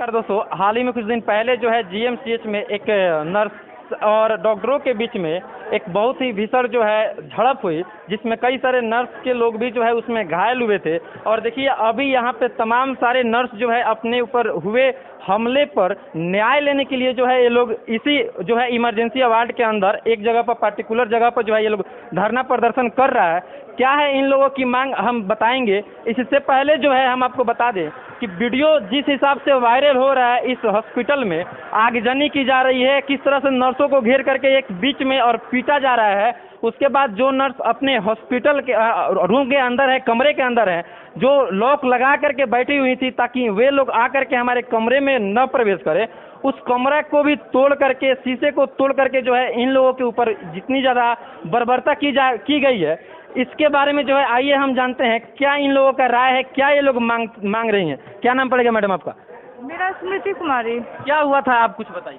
नमस्कार दोस्तों, हाल ही में कुछ दिन पहले जो है जीएमसीएच में एक नर्स और डॉक्टरों के बीच में एक बहुत ही भीषण जो है झड़प हुई, जिसमें कई सारे नर्स के लोग भी जो है उसमें घायल हुए थे। और देखिए अभी यहाँ पे तमाम सारे नर्स जो है अपने ऊपर हुए हमले पर न्याय लेने के लिए जो है ये लोग इसी जो है इमरजेंसी वार्ड के अंदर एक जगह पर पर्टिकुलर जगह पर जो है ये लोग धरना प्रदर्शन कर रहा है। क्या है इन लोगों की मांग हम बताएंगे। इससे पहले जो है हम आपको बता दें कि वीडियो जिस हिसाब से वायरल हो रहा है, इस हॉस्पिटल में आगजनी की जा रही है, किस तरह से नर्सों को घेर करके एक बीच में और पीटा जा रहा है। उसके बाद जो नर्स अपने हॉस्पिटल के रूम के अंदर है, कमरे के अंदर है, जो लॉक लगा करके बैठी हुई थी ताकि वे लोग आकर के हमारे कमरे में न प्रवेश करें, उस कमरे को भी तोड़ करके, शीशे को तोड़ करके जो है इन लोगों के ऊपर जितनी ज़्यादा बर्बरता की गई है, इसके बारे में जो है आइए हम जानते हैं क्या इन लोगों का राय है, क्या ये लोग मांग रही हैं। क्या नाम पड़ेगा मैडम आपका? मेरा स्मृति कुमारी। क्या हुआ था, आप कुछ बताइए।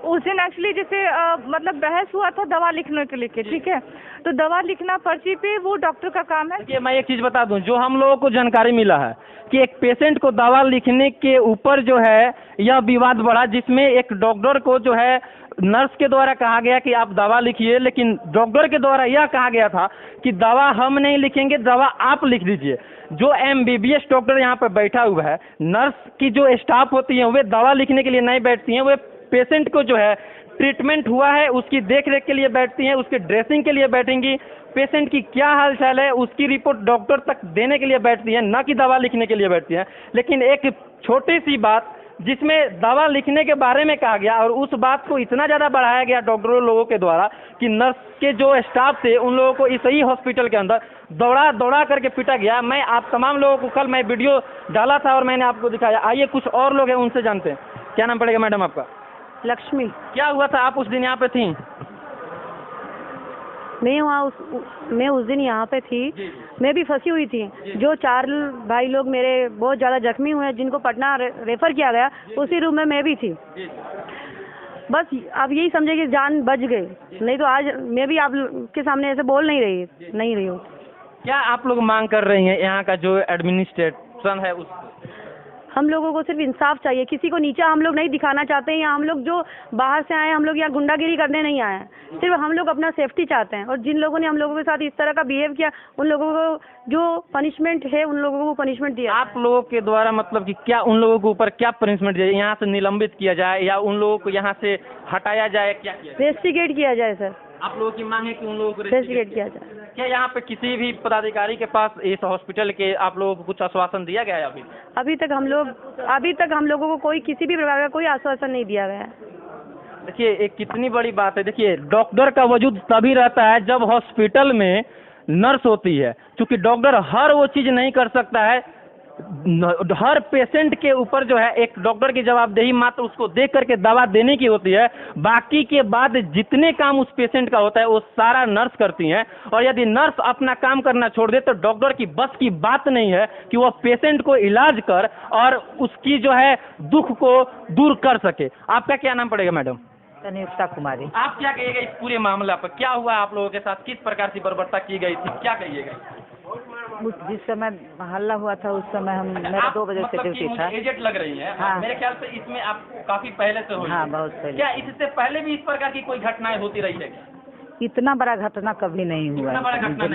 उस दिन एक्चुअली जैसे मतलब बहस हुआ था दवा लिखने के लिए, ठीक है, तो दवा लिखना पर्ची पे वो डॉक्टर का काम है। देखिए मैं एक चीज़ बता दूं, जो हम लोगों को जानकारी मिला है कि एक पेशेंट को दवा लिखने के ऊपर जो है यह विवाद बढ़ा, जिसमें एक डॉक्टर को जो है नर्स के द्वारा कहा गया कि आप दवा लिखिए, लेकिन डॉक्टर के द्वारा यह कहा गया था कि दवा हम नहीं लिखेंगे, दवा आप लिख दीजिए। जो एमबीबीएस डॉक्टर यहाँ पर बैठा हुआ है, नर्स की जो स्टाफ होती है वे दवा लिखने के लिए नहीं बैठती हैं, वे पेशेंट को जो है ट्रीटमेंट हुआ है उसकी देख रेख के लिए बैठती हैं, उसके ड्रेसिंग के लिए बैठेंगी, पेशेंट की क्या हाल चाल है उसकी रिपोर्ट डॉक्टर तक देने के लिए बैठती हैं, न कि दवा लिखने के लिए बैठती हैं। लेकिन एक छोटी सी बात जिसमें दवा लिखने के बारे में कहा गया और उस बात को इतना ज़्यादा बढ़ाया गया डॉक्टरों लोगों के द्वारा कि नर्स के जो स्टाफ थे उन लोगों को इस ही हॉस्पिटल के अंदर दौड़ा करके पीटा गया। मैं आप तमाम लोगों को कल मैं वीडियो डाला था और मैंने आपको दिखाया। आइए कुछ और लोग हैं उनसे जानते हैं। क्या नाम पड़ेगा मैडम आपका? लक्ष्मी। क्या हुआ था, आप उस दिन यहाँ पे थी? मैं उस दिन यहाँ पे थी, मैं भी फंसी हुई थी। जो 4 भाई लोग मेरे बहुत ज़्यादा जख्मी हुए हैं, जिनको पटना रेफर किया गया, उसी रूम में मैं भी थी। बस अब यही समझे कि जान बच गई, नहीं तो आज मैं भी आप के सामने ऐसे बोल नहीं रही हूँ। क्या आप लोग मांग कर रही हैं यहाँ का जो एडमिनिस्ट्रेशन है उस? हम लोगों को सिर्फ इंसाफ चाहिए, किसी को नीचा हम लोग नहीं दिखाना चाहते हैं। या हम लोग जो बाहर से आए हैं, हम लोग यहाँ गुंडागिरी करने नहीं आए हैं, सिर्फ हम लोग अपना सेफ्टी चाहते हैं। और जिन लोगों ने हम लोगों के साथ इस तरह का बिहेव किया, उन लोगों को जो पनिशमेंट है उन लोगों को पनिशमेंट दिया। आप लोगों के द्वारा मतलब कि क्या उन लोगों के ऊपर क्या पनिशमेंट दिया, यहाँ से निलंबित किया जाए या उन लोगों को यहाँ से हटाया जाए, क्या किया जाए? रेस्टिकेट किया जाए सर। आप लोगों की मांग है कि उन लोगों को रेस्टिकेट किया जाए। क्या यहाँ पे किसी भी पदाधिकारी के पास इस हॉस्पिटल के आप लोगों को कुछ आश्वासन दिया गया है अभी तक हम लोगों को कोई किसी भी प्रकार का कोई आश्वासन नहीं दिया गया है। देखिए एक कितनी बड़ी बात है। देखिए डॉक्टर का वजूद तभी रहता है जब हॉस्पिटल में नर्स होती है, क्योंकि डॉक्टर हर वो चीज़ नहीं कर सकता है। हर पेशेंट के ऊपर जो है एक डॉक्टर की जवाबदेही मात्र उसको देख करके दवा देने की होती है, बाकी के बाद जितने काम उस पेशेंट का होता है वो सारा नर्स करती हैं। और यदि नर्स अपना काम करना छोड़ दे तो डॉक्टर की बस की बात नहीं है कि वह पेशेंट को इलाज कर और उसकी जो है दुख को दूर कर सके। आपका क्या नाम पड़ेगा मैडम? तनिष्ठा कुमारी। आप क्या कहिएगा इस पूरे मामला पर? क्या हुआ आप लोगों के साथ, किस प्रकार की बर्बरता की गई थी, क्या कहिएगा? जिस समय हल्ला हुआ था उस समय मेरा 2 बजे से ड्यूटी था। एजेंट लग रही है। हाँ। मेरे ख्याल से इसमें आप काफी पहले से हुई। हाँ, बहुत पहले। क्या इससे पहले भी इस प्रकार की कोई घटनाएं होती रही है? इतना बड़ा घटना कभी नहीं हुआ,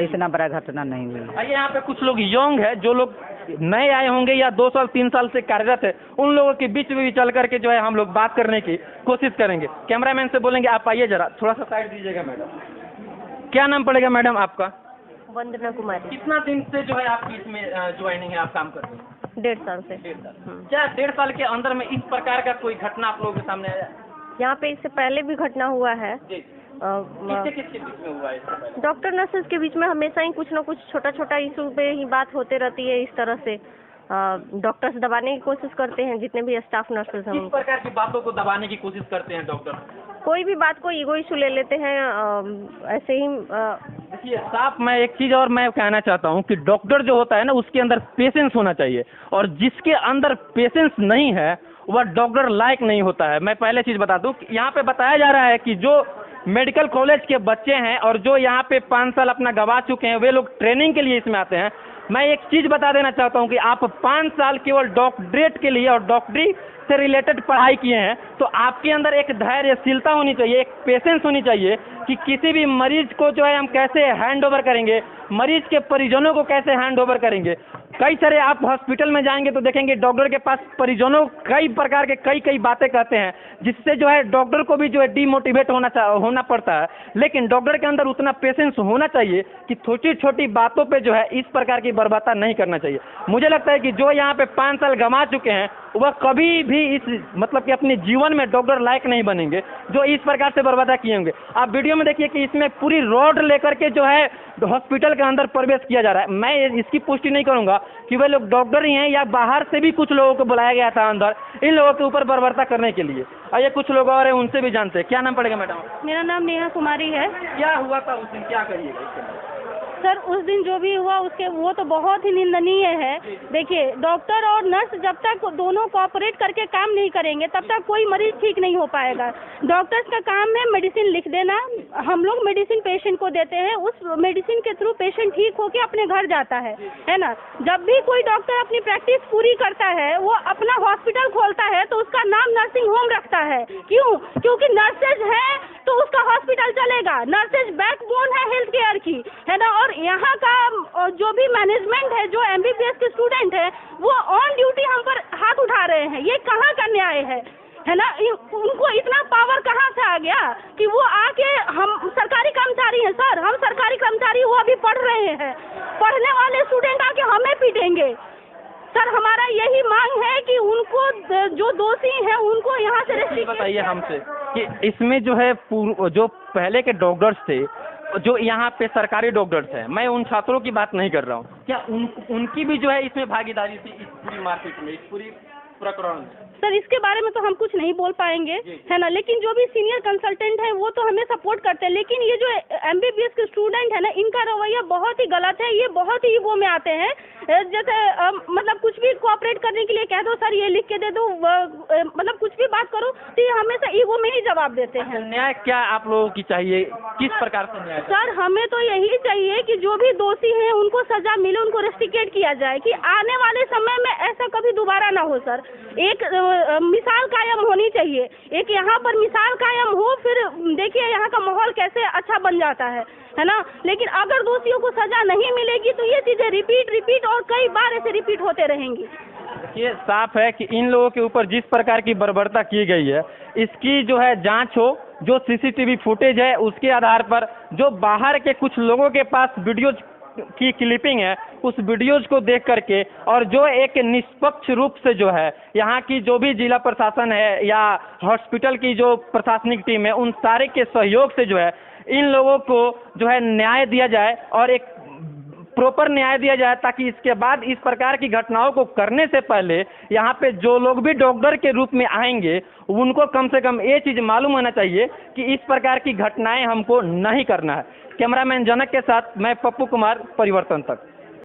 इतना बड़ा घटना नहीं हुआ। आइए यहाँ पे कुछ लोग यंग है, जो लोग नए आए होंगे या 2 साल 3 साल से कार्यरत है, उन लोगों के बीच में भी चल करके जो है हम लोग बात करने की कोशिश करेंगे। कैमरामैन से बोलेंगे आप आइए जरा थोड़ा सा साइड दीजिएगा मैडम। क्या नाम पड़ेगा मैडम आपका? वंदना कुमारी। कितना दिन से जो है आपकी इसमें ज्वाइनिंग है, आप काम कर रहे हैं? 1.5 साल से। 1.5 साल। क्या 1.5 साल के अंदर में इस प्रकार का कोई घटना आप लोगों के सामने आया? यहाँ पे इससे पहले भी घटना हुआ है। किसके बीच में हुआ है? डॉक्टर नर्सेज के बीच में हमेशा ही कुछ न कुछ छोटा इशू पे ही बात होते रहती है। इस तरह से डॉक्टर्स दबाने की कोशिश करते हैं, जितने भी स्टाफ नर्सेज हैं। किस प्रकार की बातों को दबाने की कोशिश करते हैं डॉक्टर? कोई भी बात को ईगो इशू ले लेते हैं, ऐसे ही। देखिए साफ मैं एक चीज़ और मैं कहना चाहता हूँ कि डॉक्टर जो होता है ना, उसके अंदर पेशेंस होना चाहिए, और जिसके अंदर पेशेंस नहीं है वह डॉक्टर लायक नहीं होता है। मैं पहले चीज़ बता दूँ, यहाँ पे बताया जा रहा है कि जो मेडिकल कॉलेज के बच्चे हैं और जो यहाँ पे 5 साल अपना गवा चुके हैं, वे लोग ट्रेनिंग के लिए इसमें आते हैं। मैं एक चीज़ बता देना चाहता हूँ कि आप 5 साल केवल डॉक्टरेट के लिए और डॉक्टरी से रिलेटेड पढ़ाई किए हैं, तो आपके अंदर एक धैर्यशीलता होनी चाहिए, एक पेशेंस होनी चाहिए कि किसी भी मरीज को जो है हम कैसे हैंड ओवर करेंगे, मरीज के परिजनों को कैसे हैंड ओवर करेंगे। कई सारे आप हॉस्पिटल में जाएंगे तो देखेंगे डॉक्टर के पास परिजनों कई प्रकार के कई बातें कहते हैं, जिससे जो है डॉक्टर को भी जो है डीमोटिवेट होना पड़ता है। लेकिन डॉक्टर के अंदर उतना पेशेंस होना चाहिए कि छोटी छोटी बातों पे जो है इस प्रकार की बर्बादा नहीं करना चाहिए। मुझे लगता है कि जो यहाँ पे 5 साल गंवा चुके हैं वह कभी भी इस मतलब कि अपने जीवन में डॉक्टर लायक नहीं बनेंगे, जो इस प्रकार से बर्बादा किए होंगे। आप वीडियो में देखिए कि इसमें पूरी रॉड लेकर के जो है हॉस्पिटल के अंदर प्रवेश किया जा रहा है। मैं इसकी पुष्टि नहीं करूंगा कि वे लोग डॉक्टर ही हैं या बाहर से भी कुछ लोगों को बुलाया गया था अंदर इन लोगों के ऊपर बर्बरता करने के लिए। और ये कुछ लोग और हैं, उनसे भी जानते हैं। क्या नाम पड़ेगा मैडम? मेरा नाम नेहा कुमारी है। क्या हुआ था उस दिन, क्या करिएगा इसके लिए? सर उस दिन जो भी हुआ उसके वो तो बहुत ही निंदनीय है। देखिए डॉक्टर और नर्स जब तक दोनों कोऑपरेट करके काम नहीं करेंगे तब तक कोई मरीज ठीक नहीं हो पाएगा। डॉक्टर्स का काम है मेडिसिन लिख देना, हम लोग मेडिसिन पेशेंट को देते हैं, उस मेडिसिन के थ्रू पेशेंट ठीक होके अपने घर जाता है ना। जब भी कोई डॉक्टर अपनी प्रैक्टिस पूरी करता है वो अपना हॉस्पिटल खोलता है तो उसका नाम नर्सिंग होम रखता है। क्यों? क्योंकि नर्सेज है तो उसका हॉस्पिटल चलेगा। नर्सेज बैकबोन है हेल्थ केयर की, है ना। और यहाँ का जो भी मैनेजमेंट है, जो MBBS के स्टूडेंट है, वो ऑन ड्यूटी हम पर हाथ उठा रहे हैं। ये कहाँ का न्याय है ना। उनको इतना पावर कहाँ से आ गया कि वो आके, हम सरकारी कर्मचारी हैं सर, हम सरकारी कर्मचारी वो अभी पढ़ रहे हैं, पढ़ने वाले स्टूडेंट आके हमें पीटेंगे। सर हमारा यही मांग है कि उनको जो दोषी हैं उनको यहाँ से रेस्ट्रिक्ट बताइए हमसे कि इसमें जो है जो पहले के डॉक्टर्स थे, जो यहाँ पे सरकारी डॉक्टर्स हैं, मैं उन छात्रों की बात नहीं कर रहा हूँ, क्या उनकी भी जो है इसमें भागीदारी थी इस पूरी मारपीट में, इस पूरी प्रकरण में? सर इसके बारे में तो हम कुछ नहीं बोल पाएंगे, है ना। लेकिन जो भी सीनियर कंसल्टेंट है वो तो हमें सपोर्ट करते हैं। लेकिन ये जो MBBS के स्टूडेंट है ना, इनका रवैया बहुत ही गलत है। ये बहुत ही ईगो में आते हैं। जैसे मतलब कुछ भी कोऑपरेट करने के लिए कह दो सर ये लिख के दे दो, मतलब कुछ भी बात करो तो ये हमेशा ईगो में ही जवाब देते हैं। न्याय क्या आप लोगों की चाहिए, किस प्रकार से न्याय? सर हमें तो यही चाहिए कि जो भी दोषी हैं उनको सजा मिले, उनको रेस्ट्रिकेट किया जाए कि आने वाले समय में ऐसा कभी दोबारा ना हो। सर एक मिसाल कायम होनी चाहिए, एक यहाँ पर मिसाल कायम हो, फिर देखिए यहाँ का माहौल कैसे अच्छा बन जाता है ना। लेकिन अगर दोषियों को सजा नहीं मिलेगी तो ये चीजें रिपीट और कई बार ऐसे रिपीट होते रहेंगी। ये साफ है कि इन लोगों के ऊपर जिस प्रकार की बर्बरता की गई है इसकी जो है जांच हो, जो CCTV फुटेज है उसके आधार पर, जो बाहर के कुछ लोगों के पास वीडियोज की क्लिपिंग है उस वीडियोज को देख करके, और जो एक निष्पक्ष रूप से जो है यहाँ की जो भी जिला प्रशासन है या हॉस्पिटल की जो प्रशासनिक टीम है उन सारे के सहयोग से जो है इन लोगों को जो है न्याय दिया जाए और एक प्रॉपर न्याय दिया जाए, ताकि इसके बाद इस प्रकार की घटनाओं को करने से पहले यहाँ पे जो लोग भी डॉक्टर के रूप में आएंगे उनको कम से कम ये चीज़ मालूम होना चाहिए कि इस प्रकार की घटनाएं हमको नहीं करना है। कैमरामैन जनक के साथ मैं पप्पू कुमार, परिवर्तन तक।